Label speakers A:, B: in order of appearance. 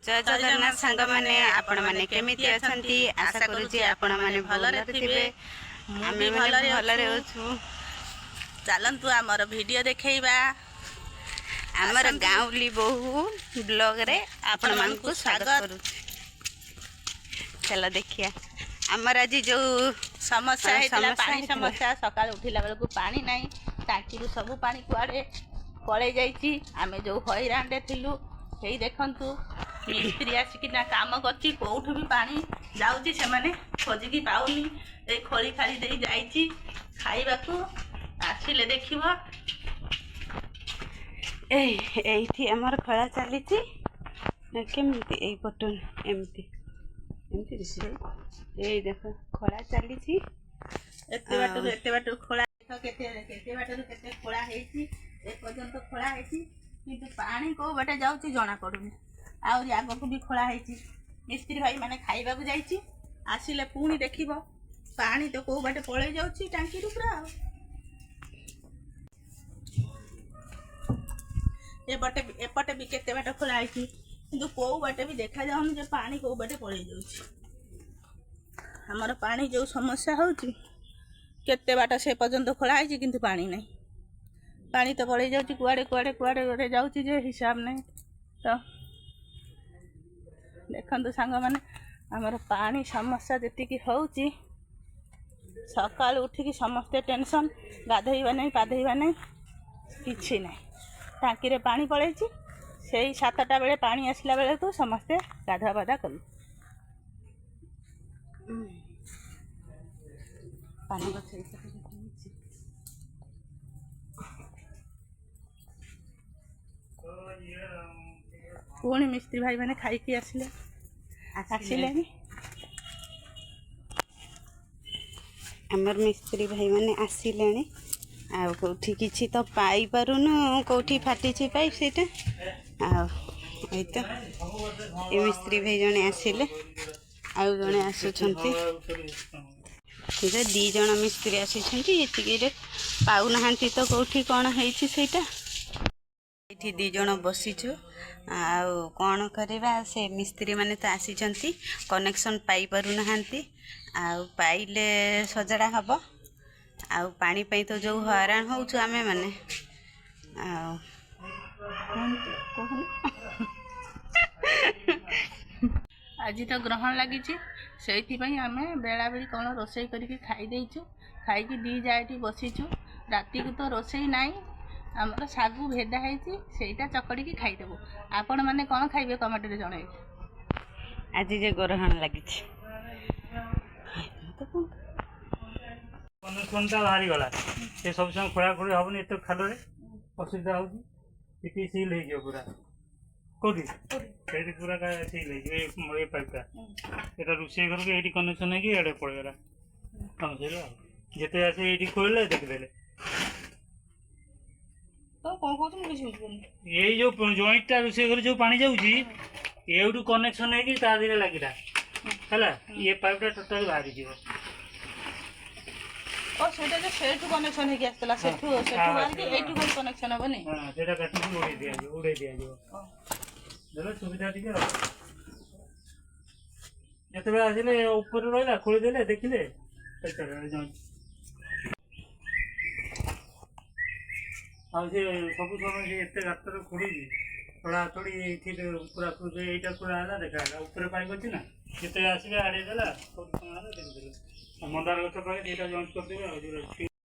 A: जय जगन्नाथ सांग माने आपण माने केमिति अछंती आशा करूची आपण माने भलरे थिबे आमे माने भलरे होछु।
B: चलंतु आमर वीडियो देखैबा
A: आमर गाँवली बहु ब्लॉग रे आपण मानकु स्वागत करूची। चलो देखिया आमर आज जो
B: समस्या हेतला पानी समस्या सकाळ उठिला बेलकु पानी नाही टाकी रु सब पानी कुआडे पळे जाईची। आमे जो हैरांडे थिलु हेई देखंतु मिस्त्री आसिकिना काम करची कोउठ भी पानी जाउची से माने खोजिकी पाउनी ए खोली खाली देई जाईची खाइबाकू आसिले देखिबो।
A: एठी हमर खळा चालीची केमिति एई पटन एमति एमति दिसे एई देखो खळा चालीची
B: एते बाटू खोला केते बाटू खोला हेची ए पर्यंत खोला हेची किंतु पानी को बाटे जाउची जना पडुनी आउरी आगकू भी खोला हेची। मिस्त्री भाई माने खाइबाकू जाईची आसिले पुणी देखिबो पानी तो को बाटे पळे जाउची टांकी रु पुरा एपटे भी केते बाटे खोला हेची किंतु को बाटे भी देखा जाउनी जे पानी को बाटे पळे जाउची। हमर पानी जो समस्या होची केते बाटा से पर्यंत खोला हेची किंतु पानी नहीं पानी तो पड़े जाऊँ कुआड़े कुआड़े कुआड़े कुआड़े जाऊँ जे हिसाब नहीं तो देखु सांग मैंने आमर पानी समस्या जी होची सकाल उठिकी समस्ते टेंशन गाधेबा नहीं पाधेबा नहीं किछि नहीं टाँकी रे पानी पड़े से 7टा बेले पानी आसला बेले तो समस्ते गाधा बाधा कलु पानी पुणी मिस्त्री भाई मैंने खाई आसिले
A: हमर मिस्त्री भाई माने आसिले आ कोठी किछि तो पाई पारुनु कोठी फाटिछि पाइप सेटा आ ए तो ए मिस्त्री भाई जने आसिले आ जने आसुछंती जे दी जण मिस्त्री आसिछंती एतिके रे पाउ नहांती तो कोठी कोन हेछि सेटा एठी दी जण बसिछु आउ कौन करवा से मिस्त्री माने तो आसी कनेक्शन पाई पारु नहांती आउ पाइले सजड़ा हब आउ पानी पई तो जो हैरान होउछु आमे माने आउ
B: आज तो ग्रहण लगी से आमे बेला बेली कौन रोसई करके खाई देइछु खाई दी जाएटी बसीछु राती को तो रोसई नाई आमर सागु भेदा है चकड़ी की खाईदेबू आपण मैंने कौन खाइबे कमेंट रे जणाई।
A: आज जे ग्रहण लगी
C: कनेक्शनटा बाहरी गला से सब समय खोला खोली हेनी एत खाल असुविधा होती सिल हो पूरा कौटी से पूरा सिल हो पाइपटा ये रोषे घर के ये कनेक्शन है पड़ेगा कम से जिते आसे ये खोल देखिदे ये जो जॉइंटा रोषे घर जो पानी जाऊँगी ये कनेक्शन है लगिला है ये पाइपटा टोटाल बाहरी जीव
B: कनेक्शन कनेक्शन हम नहीं
C: उड़े दिया सुविधा टी जिते आसिले ऊपर रहा खोलीदे देखिले से सब समय एत गातर खोड़ी थोड़ा थोड़ी पूरा यहाँ पूरा है देखा ऊपर पाइप अच्छी ना जिते आसवे आड़े देला देखिए मंदार गच पाखे दुटा जॉइंट करदेवे